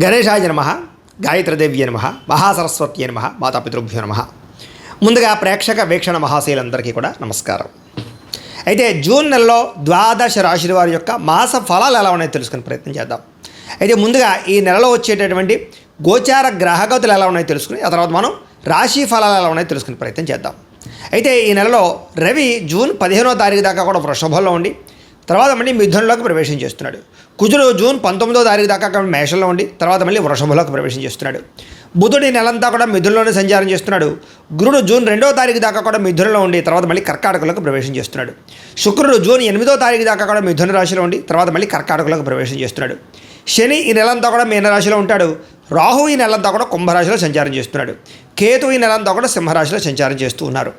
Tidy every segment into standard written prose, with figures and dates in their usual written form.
గణేశాయ నమః, గాయత్రీదేవ్యే నమః, మహాసరస్వత్యే నమః, మాతాపితృభ్యో నమః. ముందుగా ప్రేక్షక వీక్షణ మహాశయులందరికీ కూడా నమస్కారం. అయితే జూన్ నెలలో ద్వాదశ రాశుల వారి యొక్క మాస ఫలాలు ఎలా ఉన్నాయో తెలుసుకునే ప్రయత్నం చేద్దాం. అయితే ముందుగా ఈ నెలలో వచ్చేటటువంటి గోచార గ్రహగతులు ఎలా ఉన్నాయో తెలుసుకుని ఆ తర్వాత మనం రాశి ఫలాలు ఎలా ఉన్నాయో తెలుసుకునే ప్రయత్నం చేద్దాం. అయితే ఈ నెలలో రవి జూన్ 15వ తారీఖు దాకా కూడా వృషభంలో ఉండి తర్వాత మళ్ళీ మిథునంలోకి ప్రవేశం చేస్తున్నాడు. కుజుడు జూన్ 19వ తారీఖు దాకా మేషంలో ఉండి తర్వాత మళ్ళీ వృషభంలోకి ప్రవేశం చేస్తున్నాడు. బుధుడు ఈ నెలంతా కూడా మిథునంలోనే సంచారం చేస్తున్నాడు. గురుడు జూన్ 2వ తారీఖు దాకా కూడా మిథునంలో ఉండి తర్వాత మళ్ళీ కర్కాటకంలోకి ప్రవేశం చేస్తున్నాడు. శుక్రుడు జూన్ 8వ తారీఖు దాకా కూడా మిథున రాశిలో ఉండి తర్వాత మళ్ళీ కర్కాటకంలోకి ప్రవేశం చేస్తున్నాడు. శని ఈ నెలంతా కూడా మీనరాశిలో ఉంటాడు. రాహు ఈ నెలంతా కూడా కుంభరాశిలో సంచారం చేస్తున్నాడు. కేతు ఈ నెలంతా కూడా సింహరాశిలో సంచారం చేస్తూ ఉన్నారు.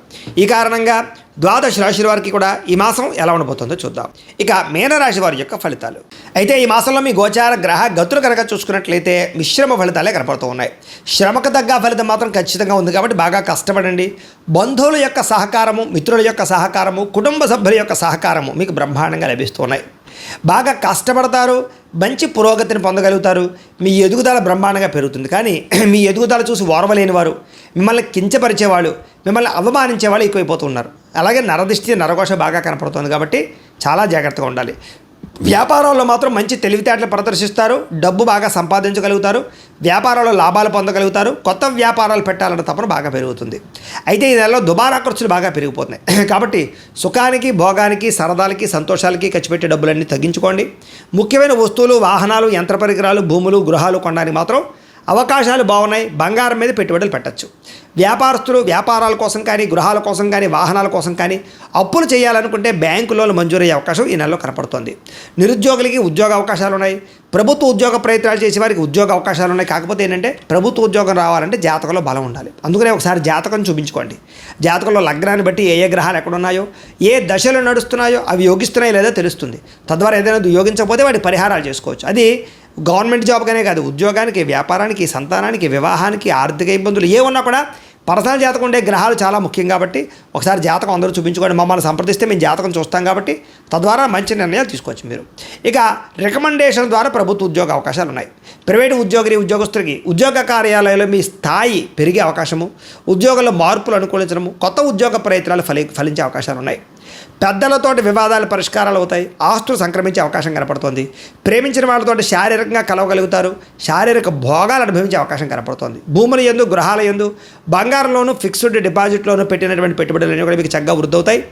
ఈ కారణంగా ద్వాదశ రాశి వారికి కూడా ఈ మాసం ఎలా ఉండబోతుందో చూద్దాం. ఇక మీనరాశి వారి యొక్క ఫలితాలు. అయితే ఈ మాసంలో మీ గోచార గ్రహ గతులు కనుక చూసుకున్నట్లయితే మిశ్రమ ఫలితాలే కనపడుతూ ఉన్నాయి. శ్రమకు తగ్గ ఫలితం మాత్రం ఖచ్చితంగా ఉంది కాబట్టి బాగా కష్టపడండి. బంధువుల యొక్క సహకారము, మిత్రుల యొక్క సహకారము, కుటుంబ సభ్యుల యొక్క సహకారము మీకు బ్రహ్మాండంగా లభిస్తున్నాయి. బాగా కష్టపడతారు, మంచి పురోగతిని పొందగలుగుతారు. మీ ఎదుగుదల బ్రహ్మాండంగా పెరుగుతుంది. కానీ మీ ఎదుగుదల చూసి ఓర్వలేని వారు, మిమ్మల్ని కించపరిచేవాళ్ళు, మిమ్మల్ని అవమానించేవాళ్ళు ఎక్కువైపోతూ ఉన్నారు. అలాగే నరదిష్టి నరఘోష బాగా కనపడుతుంది కాబట్టి చాలా జాగ్రత్తగా ఉండాలి. వ్యాపారాల్లో మాత్రం మంచి తెలివితేటలు ప్రదర్శిస్తారు, డబ్బు బాగా సంపాదించగలుగుతారు, వ్యాపారాల్లో లాభాలు పొందగలుగుతారు, కొత్త వ్యాపారాలు పెట్టాలన్న తపన బాగా పెరుగుతుంది. అయితే ఈ నెలలో దుబారా ఖర్చులు బాగా పెరిగిపోతున్నాయి కాబట్టి సుఖానికి, భోగానికి, సరదాలకి, సంతోషాలకి ఖర్చు పెట్టే డబ్బులన్నీ తగ్గించుకోండి. ముఖ్యమైన వస్తువులు, వాహనాలు, యంత్ర పరికరాలు, భూములు, గృహాలు కొనడానికి మాత్రం అవకాశాలు బాగున్నాయి. బంగారం మీద పెట్టుబడులు పెట్టచ్చు. వ్యాపారస్తులు వ్యాపారాల కోసం కానీ, గృహాల కోసం కానీ, వాహనాల కోసం కానీ అప్పులు చేయాలనుకుంటే బ్యాంకు లోన్లు మంజూరయ్యే అవకాశం ఈ నెలలో కనపడుతుంది. నిరుద్యోగులకి ఉద్యోగ అవకాశాలు ఉన్నాయి. ప్రభుత్వ ఉద్యోగ ప్రయత్నాలు చేసే వారికి ఉద్యోగ అవకాశాలు ఉన్నాయి. కాకపోతే ఏంటంటే ప్రభుత్వ ఉద్యోగం రావాలంటే జాతకంలో బలం ఉండాలి. అందుకనే ఒకసారి జాతకం చూపించుకోండి. జాతకంలో లగ్నాన్ని బట్టి ఏ గ్రహాలు ఎక్కడున్నాయో, ఏ దశలు నడుస్తున్నాయో అవి యోగిస్తున్నాయో లేదో తెలుస్తుంది. తద్వారా ఏదైనా యోగించకపోతే వాటి పరిహారాలు చేసుకోవచ్చు. అది గవర్నమెంట్ జాబ్గానే కాదు, ఉద్యోగానికి, వ్యాపారానికి, సంతానానికి, వివాహానికి, ఆర్థిక ఇబ్బందులు ఏ ఉన్నా కూడా పర్సనల్ జాతకం ఉండే గ్రహాలు చాలా ముఖ్యం కాబట్టి ఒకసారి జాతకం అందరూ చూపించుకోండి. మమ్మల్ని సంప్రదిస్తే మేము జాతకం చూస్తాం కాబట్టి తద్వారా మంచి నిర్ణయాలు తీసుకోవచ్చు మీరు. ఇక రికమెండేషన్ ద్వారా ప్రభుత్వ ఉద్యోగ అవకాశాలు ఉన్నాయి. ప్రైవేటు ఉద్యోగస్తులకి ఉద్యోగ కార్యాలయంలో మీ స్థాయి పెరిగే అవకాశము, ఉద్యోగంలో మార్పులు అనుకూలించడము, కొత్త ఉద్యోగ ప్రయత్నాలు ఫలించే అవకాశాలు ఉన్నాయి. పెద్దలతోటి వివాదాలు పరిష్కారాలు అవుతాయి. ఆస్తులు సంక్రమించే అవకాశం కనపడుతోంది. ప్రేమించిన వాళ్ళతోటి శారీరకంగా కలవగలుగుతారు. శారీరక భోగాలు అనుభవించే అవకాశం కనపడుతోంది. భూముల యందు, గృహాల యందు, బంగారంలోనూ, ఫిక్స్డ్ డిపాజిట్లోనూ పెట్టినటువంటి పెట్టుబడులన్నీ కూడా మీకు చక్కగా వృద్ధి అవుతాయి.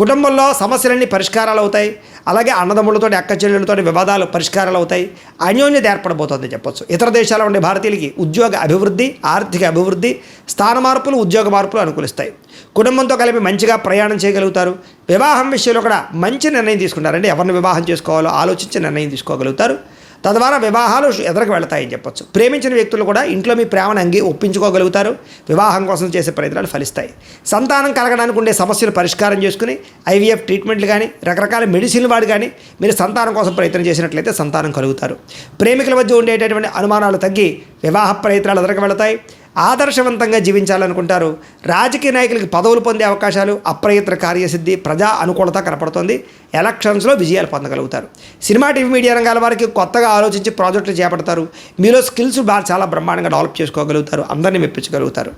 కుటుంబంలో సమస్యలన్నీ పరిష్కారాలు అవుతాయి. అలాగే అన్నదమ్ములతో, అక్క చెల్లెళ్ళతో వివాదాలు పరిష్కారాలు అవుతాయి. అన్యోన్యత ఏర్పడబోతోంది చెప్పొచ్చు. ఇతర దేశాల్లో ఉండే భారతీయులకి ఉద్యోగ అభివృద్ధి, ఆర్థిక అభివృద్ధి, స్థాన మార్పులు, ఉద్యోగ మార్పులు అనుకూలిస్తాయి. కుటుంబంతో కలిపి మంచిగా ప్రయాణం చేయగలుగుతారు. వివాహం విషయంలో కూడా మంచి నిర్ణయం తీసుకుంటారంటే ఎవరిని వివాహం చేసుకోవాలో ఆలోచించి నిర్ణయం తీసుకోగలుగుతారు. తద్వారా వివాహాలు ఎదురుకు వెళతాయని చెప్పొచ్చు. ప్రేమించిన వ్యక్తులు కూడా ఇంట్లో మీ ప్రేమను ఒప్పించుకోగలుగుతారు. వివాహం కోసం చేసే ప్రయత్నాలు ఫలిస్తాయి. సంతానం కలగడానికి ఉండే సమస్యలు పరిష్కారం చేసుకుని ఐవీఎఫ్ ట్రీట్మెంట్లు కానీ, రకరకాల మెడిసిన్లు వాడి కానీ మీరు సంతానం కోసం ప్రయత్నం చేసినట్లయితే సంతానం కలుగుతారు. ప్రేమికుల మధ్య ఉండేటటువంటి అనుమానాలు తగ్గి వివాహ ప్రయత్నాలు ఎదురుకు వెళతాయి. ఆదర్శవంతంగా జీవించాలనుకుంటారు. రాజకీయ నాయకులకి పదవులు పొందే అవకాశాలు, అప్రయత్న కార్యసిద్ధి, ప్రజా అనుకూలత కనపడుతుంది. ఎలక్షన్స్లో విజయాలు పొందగలుగుతారు. సినిమా, టీవీ, మీడియా రంగాల వారికి కొత్తగా ఆలోచించి ప్రాజెక్టులు చేపడతారు. మీలో స్కిల్స్ చాలా బ్రహ్మాండంగా డెవలప్ చేసుకోగలుగుతారు. అందరినీ మెప్పించగలుగుతారు.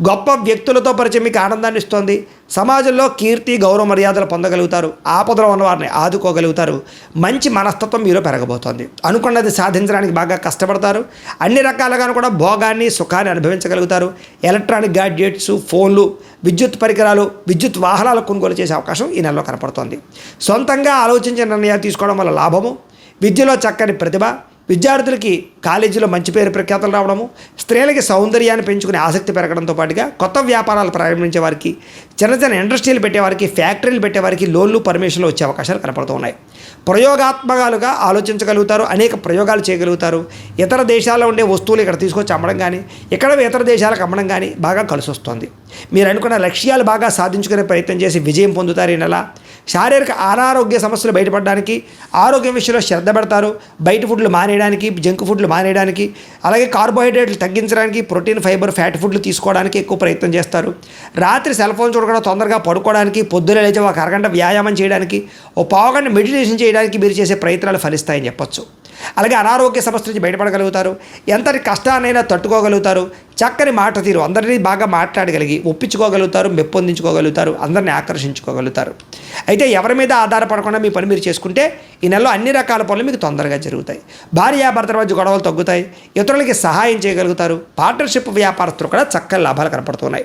గొప్ప వ్యక్తులతో పరిచయం మీకు ఆనందాన్ని ఇస్తుంది. సమాజంలో కీర్తి, గౌరవ మర్యాదలు పొందగలుగుతారు. ఆపదలో ఉన్న వారిని ఆదుకోగలుగుతారు. మంచి మనస్తత్వం మీలో పెరగబోతోంది. అనుకున్నది సాధించడానికి బాగా కష్టపడతారు. అన్ని రకాలుగాను కూడా భోగాన్ని, సుఖాన్ని అనుభవించగలుగుతారు. ఎలక్ట్రానిక్ గ్యాడ్జెట్స్, ఫోన్లు, విద్యుత్ పరికరాలు, విద్యుత్ వాహనాలు కొనుగోలు చేసే అవకాశం ఈ నెలలో కనపడుతోంది. సొంతంగా ఆలోచించే నిర్ణయాలు తీసుకోవడం వల్ల లాభము. విద్యలో చక్కని ప్రతిభ, విద్యార్థులకి కాలేజీలో మంచి పేరు ప్రఖ్యాతలు రావడము, స్త్రీలకి సౌందర్యాన్ని పెంచుకునే ఆసక్తి పెరగడంతో పాటుగా కొత్త వ్యాపారాలు ప్రారంభించే వారికి, చిన్న ఇండస్ట్రీలు పెట్టేవారికి, ఫ్యాక్టరీలు పెట్టేవారికి లోన్లు, పర్మిషన్లు వచ్చే అవకాశాలు కనపడుతూ ఉన్నాయి. ప్రయోగాత్మకాలుగా ఆలోచించగలుగుతారు. అనేక ప్రయోగాలు చేయగలుగుతారు. ఇతర దేశాల్లో ఉండే వస్తువులు ఇక్కడ తీసుకొచ్చి అమ్మడం కానీ, ఇక్కడ ఇతర దేశాలకు అమ్మడం కానీ బాగా కలిసి వస్తుంది. మీరు అనుకున్న లక్ష్యాలు బాగా సాధించుకునే ప్రయత్నం చేసి విజయం పొందుతారు. ఈ నెల శారీరక అనారోగ్య సమస్యలు బయటపడడానికి, ఆరోగ్యం విషయంలో శ్రద్ధ పెడతారు. బయట ఫుడ్లు మానేయడానికి, జంక్ ఫుడ్లు మానేయడానికి, అలాగే కార్బోహైడ్రేట్లు తగ్గించడానికి, ప్రోటీన్, ఫైబర్, ఫ్యాట్ ఫుడ్లు తీసుకోవడానికి ఎక్కువ ప్రయత్నం చేస్తారు. రాత్రి సెల్ ఫోన్ చూడకుండా తొందరగా పడుకోవడానికి, పొద్దున లేచి ఒక అరగంట వ్యాయామం చేయడానికి, ఓ పావుగంట మెడిటేషన్ చేయడానికి మీరు చేసే ప్రయత్నాలు ఫలిస్తాయని చెప్పొచ్చు. అలాగే అనారోగ్య సమస్య నుంచి బయటపడగలుగుతారు. ఎంతటి కష్టాన్నైనా తట్టుకోగలుగుతారు. చక్కని మాట తీరు, అందరినీ బాగా మాట్లాడగలిగి ఒప్పించుకోగలుగుతారు, మెప్పొందించుకోగలుగుతారు, అందరినీ ఆకర్షించుకోగలుగుతారు. అయితే ఎవరి మీద ఆధారపడకుండా మీ పని మీరు చేసుకుంటే ఈ నెలలో అన్ని రకాల పనులు మీకు తొందరగా జరుగుతాయి. భార్యాభర్తల మధ్య గొడవలు తగ్గుతాయి. ఇతరులకి సహాయం చేయగలుగుతారు. పార్ట్నర్షిప్ వ్యాపారస్తులు కూడా చక్కని లాభాలు కనపడుతున్నాయి.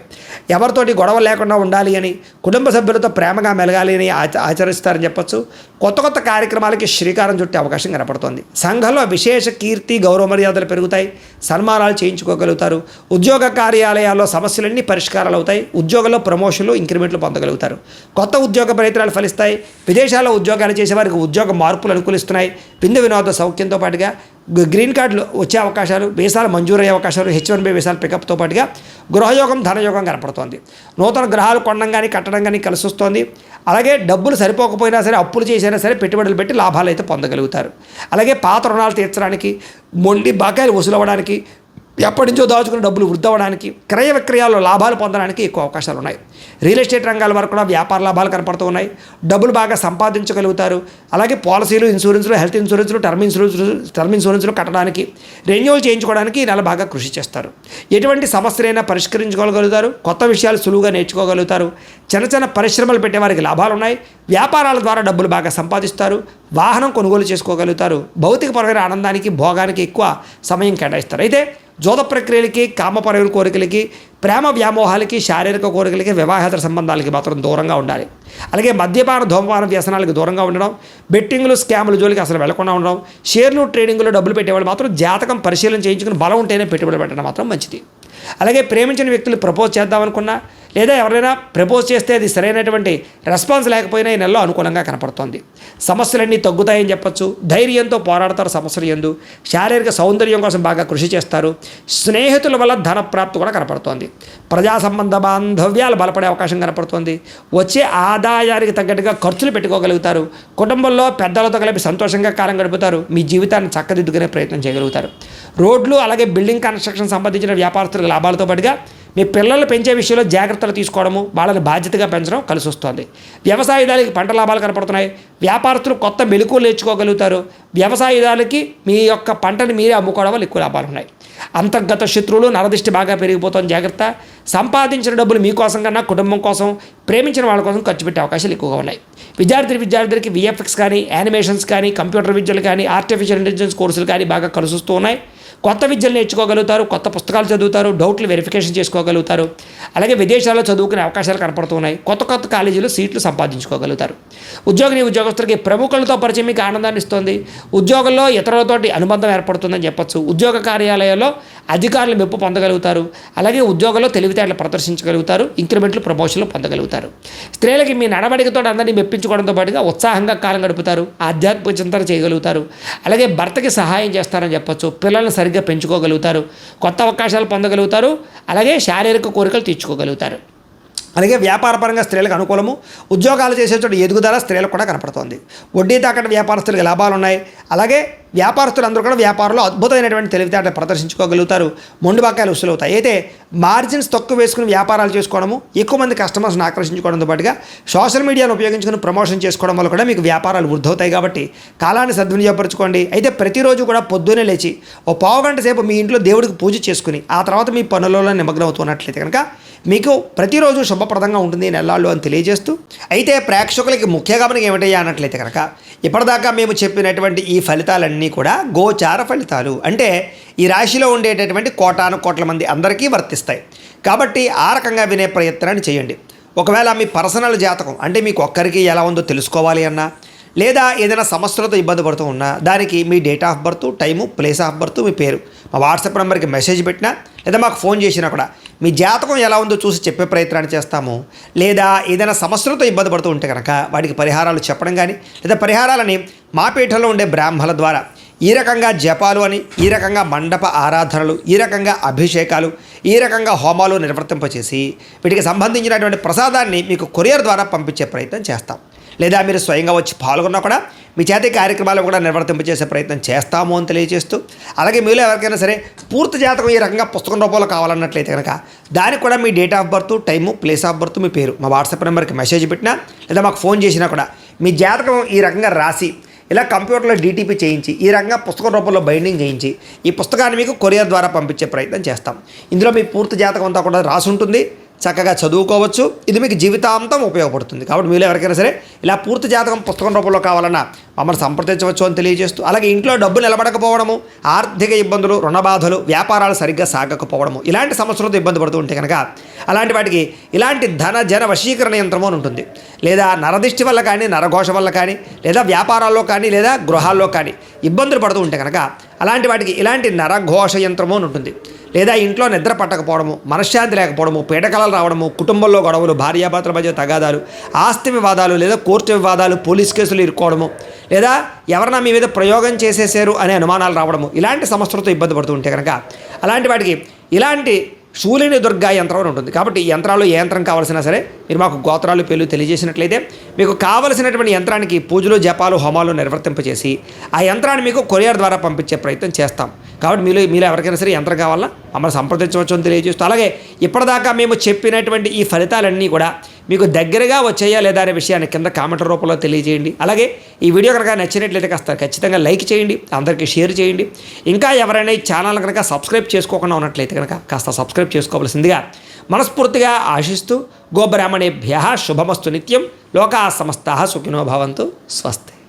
ఎవరితోటి గొడవ లేకుండా ఉండాలి అని, కుటుంబ సభ్యులతో ప్రేమగా మెలగాలి అని ఆచరిస్తారని చెప్పొచ్చు. కొత్త కొత్త కార్యక్రమాలకి శ్రీకారం చుట్టే అవకాశం కనపడుతోంది. సంఘంలో విశేష కీర్తి గౌరవ మర్యాదలు పెరుగుతాయి. సన్మానాలు చేయించుకోగలుగుతారు. ఉద్యోగ కార్యాలయాల్లో సమస్యలన్నీ పరిష్కారాలు అవుతాయి. ఉద్యోగంలో ప్రమోషన్లు, ఇంక్రిమెంట్లు పొందగలుగుతారు. కొత్త ఉద్యోగ ప్రయత్నాలు ఫలిస్తాయి. విదేశాల్లో ఉద్యోగాలు చేసేవారికి ఉద్యోగ మార్పులు అనుకూలిస్తున్నాయి. విందు వినోద సౌఖ్యంతో పాటుగా గ్రీన్ కార్డులు వచ్చే అవకాశాలు, వీసాలు మంజూరయ్యే అవకాశాలు, H1B వీసాలు పికప్తో పాటుగా గృహయోగం, ధనయోగం కనపడుతోంది. నూతన గ్రహాలు కొనడం కానీ కట్టడం కానీ కలిసి వస్తుంది. అలాగే డబ్బులు సరిపోకపోయినా సరే, అప్పులు చేసినా సరే పెట్టుబడులు పెట్టి లాభాలు అయితే పొందగలుగుతారు. అలాగే పాత రుణాలు తీర్చడానికి, మొండి బకాయిలు వసూలు అవ్వడానికి, ఎప్పటి నుంచో దాచుకున్న డబ్బులు వృద్ధి అవ్వడానికి, క్రయ విక్రయాల్లో లాభాలు పొందడానికి ఎక్కువ అవకాశాలు ఉన్నాయి. రియల్ ఎస్టేట్ రంగాల వరకు కూడా వ్యాపార లాభాలు కనపడుతూ ఉన్నాయి. డబ్బులు బాగా సంపాదించగలుగుతారు. అలాగే పాలసీలు, ఇన్సూరెన్స్లు, హెల్త్ ఇన్సూరెన్స్లు, టర్మ్ ఇన్సూరెన్స్లు కట్టడానికి, రెన్యూవల్ చేయించుకోవడానికి ఈ నెల బాగా కృషి చేస్తారు. ఎటువంటి సమస్యలైనా పరిష్కరించుకోగలుగుతారు. కొత్త విషయాలు సులువుగా నేర్చుకోగలుగుతారు. చిన్న చిన్న పరిశ్రమలు పెట్టే వారికి లాభాలు ఉన్నాయి. వ్యాపారాల ద్వారా డబ్బులు బాగా సంపాదిస్తారు. వాహనం కొనుగోలు చేసుకోగలుగుతారు. భౌతికపరమైన ఆనందానికి, భోగానికి ఎక్కువ సమయం కేటాయిస్తారు. అయితే జోద ప్రక్రియలకి, కామపరమైన కోరికలకి, ప్రేమ వ్యామోహాలకి, శారీరక కోరికలకి, వివాహేతర సంబంధాలకి మాత్రం దూరంగా ఉండాలి. అలాగే మద్యపాన, ధూమపాన వ్యసనాలకు దూరంగా ఉండడం, బెట్టింగ్లు, స్కాములు జోలికి అసలు వెళ్లకుండా ఉండడం, షేర్లు, ట్రేడింగ్లో డబ్బులు పెట్టేవాళ్ళు మాత్రం జాతకం పరిశీలన చేయించుకుని బలం ఉంటేనే పెట్టుబడి పెట్టడం మాత్రం మంచిది. అలాగే ప్రేమించిన వ్యక్తులు ప్రపోజ్ చేద్దామనుకున్నా, లేదా ఎవరైనా ప్రపోజ్ చేస్తే అది సరైనటువంటి రెస్పాన్స్ లేకపోయినా ఈ నెలలో అనుకూలంగా కనపడుతోంది. సమస్యలన్నీ తగ్గుతాయని చెప్పొచ్చు. ధైర్యంతో పోరాడతారు సమస్యలు యందు. శారీరక సౌందర్యం కోసం బాగా కృషి చేస్తారు. స్నేహితుల వల్ల ధన ప్రాప్తి కూడా కనపడుతోంది. ప్రజా సంబంధ బాంధవ్యాలు బలపడే అవకాశం కనపడుతోంది. వచ్చే ఆదాయానికి తగ్గట్టుగా ఖర్చులు పెట్టుకోగలుగుతారు. కుటుంబంలో పెద్దలతో కలిపి సంతోషంగా కాలం గడుపుతారు. మీ జీవితాన్ని చక్కదిద్దుకునే ప్రయత్నం చేయగలుగుతారు. రోడ్లు, అలాగే బిల్డింగ్ కన్స్ట్రక్షన్ సంబంధించిన వ్యాపారస్తులకు లాభాలతో పాటుగా మీ పిల్లలు పెంచే విషయంలో జాగ్రత్తలు తీసుకోవడము, వాళ్ళని బాధ్యతగా పెంచడం కలిసి వస్తుంది. వ్యవసాయదారులకి పంట లాభాలు కనపడుతున్నాయి. వ్యాపారస్తులు కొత్త మెలకువలు నేర్చుకోగలుగుతారు. వ్యవసాయదారులకి మీ యొక్క పంటని మీరే అమ్ముకోవడం వల్ల ఎక్కువ లాభాలు ఉన్నాయి. అంతర్గత శత్రువులు, నరదిష్టి బాగా పెరిగిపోతుంది. జాగ్రత్త. సంపాదించిన డబ్బులు మీకోసం కన్నా కుటుంబం కోసం, ప్రేమించిన వాళ్ళ కోసం ఖర్చు పెట్టే అవకాశాలు ఎక్కువగా ఉన్నాయి. విద్యార్థులకి VFX కానీ, యానిమేషన్స్ కానీ, కంప్యూటర్ విద్యలు కానీ, ఆర్టిఫిషియల్ ఇంటెలిజెన్స్ కోర్సులు కానీ బాగా కలిసి వస్తూ ఉన్నాయి. కొత్త విద్యలు నేర్చుకోగలుగుతారు. కొత్త పుస్తకాలు చదువుతారు. డౌట్లు వెరిఫికేషన్ చేసుకోగలుగుతారు. అలాగే విదేశాల్లో చదువుకునే అవకాశాలు కనపడుతున్నాయి. కొత్త కొత్త కాలేజీలు సీట్లు సంపాదించుకోగలుగుతారు. ఉద్యోగస్తులకి ప్రముఖులతో పరిచయం మీకు ఆనందాన్ని ఇస్తుంది. ఉద్యోగంలో ఇతరులతోటి అనుబంధం ఏర్పడుతుందని చెప్పొచ్చు. ఉద్యోగ కార్యాలయాల్లో అధికారులు మెప్పు పొందగలుగుతారు. అలాగే ఉద్యోగంలో తెలివితేటలు ప్రదర్శించగలుగుతారు. ఇంక్రిమెంట్లు, ప్రమోషన్లు పొందగలుగుతారు. స్త్రీలకి మీ నడవడికతో అందరినీ మెప్పించుకోవడంతో పాటుగా ఉత్సాహంగా కాలం గడుపుతారు. ఆధ్యాత్మిక చింతన చేయగలుగుతారు. అలాగే భర్తకి సహాయం చేస్తారని చెప్పొచ్చు. పిల్లల్ని సరిగ్గా పెంచుకోగలుగుతారు. కొత్త అవకాశాలు పొందగలుగుతారు. అలాగే శారీరక కోరికలు తీర్చుకోగలుగుతారు. అలాగే వ్యాపారపరంగా స్త్రీలకు అనుకూలము. ఉద్యోగాలు చేసే చోట ఎదుగుదల స్త్రీలకు కూడా కనపడుతోంది. వడ్డీ తాకట్టు వ్యాపారస్తులకు లాభాలు ఉన్నాయి. అలాగే వ్యాపారస్తులందరూ కూడా వ్యాపారంలో అద్భుతమైనటువంటి తెలివితేటలు ప్రదర్శించుకోగలుగుతారు. మొండి బకాయిలు వసూలు అవుతాయి. అయితే మార్జిన్స్ తక్కువ వేసుకుని వ్యాపారాలు చేసుకోవడము, ఎక్కువ మంది కస్టమర్స్ని ఆకర్షించుకోవడంతో పాటుగా సోషల్ మీడియాను ఉపయోగించుకుని ప్రమోషన్ చేసుకోవడం వల్ల కూడా మీకు వ్యాపారాలు వృద్ధి అవుతాయి. కాబట్టి కాలాన్ని సద్వినియోగపరచుకోండి. అయితే ప్రతిరోజు కూడా పొద్దున్నే లేచి ఓ పావుగంట సేపు మీ ఇంట్లో దేవుడికి పూజ చేసుకుని ఆ తర్వాత మీ పనులలో నిమగ్నం అవుతున్నట్లయితే కనుక మీకు ప్రతిరోజు శుభప్రదంగా ఉంటుంది నెలల్లో అని తెలియజేస్తూ, అయితే ప్రేక్షకులకి ముఖ్య గమనిక ఏమిటయ్యా అన్నట్లయితే కనుక ఇప్పటిదాకా మేము చెప్పినటువంటి ఈ ఫలితాలన్నీ కూడా గోచార ఫలితాలు. అంటే ఈ రాశిలో ఉండేటటువంటి కోటాను కోట్ల మంది అందరికీ వర్తిస్తాయి. కాబట్టి ఆ రకంగా వినే ప్రయత్నాన్ని చేయండి. ఒకవేళ మీ పర్సనల్ జాతకం అంటే మీకు ఒక్కరికి ఎలా ఉందో తెలుసుకోవాలి అన్నా, లేదా ఏదైనా సమస్యలతో ఇబ్బంది పడుతూ ఉన్నా దానికి మీ date of birth, time, place of birth, మీ పేరు మా వాట్సాప్ నెంబర్కి మెసేజ్ పెట్టినా లేదా మాకు ఫోన్ చేసినా కూడా మీ జాతకం ఎలా ఉందో చూసి చెప్పే ప్రయత్నాన్ని చేస్తాము. లేదా ఏదైనా సమస్యలతో ఇబ్బంది పడుతూ ఉంటే కనుక వాటికి పరిహారాలు చెప్పడం కానీ, లేదా పరిహారాలని మా పీఠంలో ఉండే బ్రాహ్మణుల ద్వారా ఈ రకంగా జపాలు అని, ఈ రకంగా మండప ఆరాధనలు, ఈ రకంగా అభిషేకాలు, ఈ రకంగా హోమాలు నిర్వర్తింపచేసి వీటికి సంబంధించినటువంటి ప్రసాదాన్ని మీకు కొరియర్ ద్వారా పంపించే ప్రయత్నం చేస్తాం. లేదా మీరు స్వయంగా వచ్చి పాల్గొన్నా కూడా మీ చేతి కార్యక్రమాలు కూడా నిర్వర్తింపచేసే ప్రయత్నం చేస్తాము అని తెలియజేస్తూ, అలాగే మీలో ఎవరికైనా సరే పూర్తి జాతకం ఈ రకంగా పుస్తకం రూపంలో కావాలన్నట్లయితే కనుక దానికి కూడా మీ date of birth, time, place of birth, మీ పేరు మా వాట్సాప్ నెంబర్కి మెసేజ్ పెట్టినా లేదా మాకు ఫోన్ చేసినా కూడా మీ జాతకం ఈ రకంగా రాసి ఇలా కంప్యూటర్లో డీటీపీ చేయించి ఈ రకంగా పుస్తక రూపంలో బైండింగ్ చేయించి ఈ పుస్తకాన్ని మీకు కొరియర్ ద్వారా పంపించే ప్రయత్నం చేస్తాం. ఇందులో మీ పూర్తి జాతకం అంతా కూడా రాసి ఉంటుంది, చక్కగా చదువుకోవచ్చు. ఇది మీకు జీవితాంతం ఉపయోగపడుతుంది. కాబట్టి మీరు ఎవరికైనా సరే ఇలా పూర్తి జాతకం పుస్తకం రూపంలో కావాలన్నా మమ్మల్ని సంప్రదించవచ్చు అని తెలియజేస్తూ, అలాగే ఇంట్లో డబ్బు నిలబడకపోవడము, ఆర్థిక ఇబ్బందులు, రుణ బాధలు, వ్యాపారాలు సరిగ్గా సాగకపోవడము, ఇలాంటి సమస్యలతో ఇబ్బంది పడుతూ ఉంటే కనుక అలాంటి వాటికి ఇలాంటి ధన జన వశీకరణ యంత్రము అని ఉంటుంది. లేదా నరదిష్టి వల్ల కానీ, నరఘోష వల్ల కానీ, లేదా వ్యాపారాల్లో కానీ, లేదా గృహాల్లో కానీ ఇబ్బందులు పడుతూ ఉంటే కనుక అలాంటి వాటికి ఇలాంటి నరఘోష యంత్రము అని ఉంటుంది. లేదా ఇంట్లో నిద్ర పట్టకపోవడము, మనశ్శాంతి లేకపోవడము, పీడకలలు రావడము, కుటుంబంలో గొడవలు, భార్యాభర్తల మధ్య తగాదాలు, ఆస్తి వివాదాలు, లేదా కోర్టు వివాదాలు, పోలీస్ కేసులు ఇరుక్కోవడము, లేదా ఎవరైనా మీ మీద ప్రయోగం చేసేసారు అనే అనుమానాలు రావడము, ఇలాంటి సమస్యలతో ఇబ్బంది పడుతూ ఉంటే కనుక అలాంటి వాటికి ఇలాంటి శూలిని దుర్గా యంత్రం అని ఉంటుంది. కాబట్టి ఈ యంత్రాలు ఏ యంత్రం కావాల్సినా సరే మీరు మాకు గోత్రాలు పేర్లు తెలియజేసినట్లయితే మీకు కావలసినటువంటి యంత్రానికి పూజలు, జపాలు, హోమాలు నిర్వర్తింపచేసి ఆ యంత్రాన్ని మీకు కొరియర్ ద్వారా పంపించే ప్రయత్నం చేస్తాం. కాబట్టి మీరు ఎవరికైనా సరే యంత్రం కావాలన్నా మమ్మల్ని సంప్రదించవచ్చు అని తెలియజేస్తూ, అలాగే ఇప్పటిదాకా మేము చెప్పినటువంటి ఈ ఫలితాలన్నీ కూడా మీకు దగ్గరగా వచ్చాయా లేదా అనే విషయాన్ని కింద కామెంట్ రూపంలో తెలియజేయండి. అలాగే ఈ వీడియో కనుక నచ్చినట్లయితే కాస్త ఖచ్చితంగా లైక్ చేయండి, అందరికీ షేర్ చేయండి. ఇంకా ఎవరైనా ఈ ఛానల్ కనుక సబ్స్క్రైబ్ చేసుకోకుండా ఉన్నట్లయితే కనుక కాస్త సబ్స్క్రైబ్ చేసుకోవాల్సిందిగా మనస్ఫూర్తిగా ఆశిస్తూ, గోబ్రాహ్మణేభ్యః శుభమస్తు నిత్యం, లోకాః సమస్తాః సుఖినో భవంతు. స్వస్తి.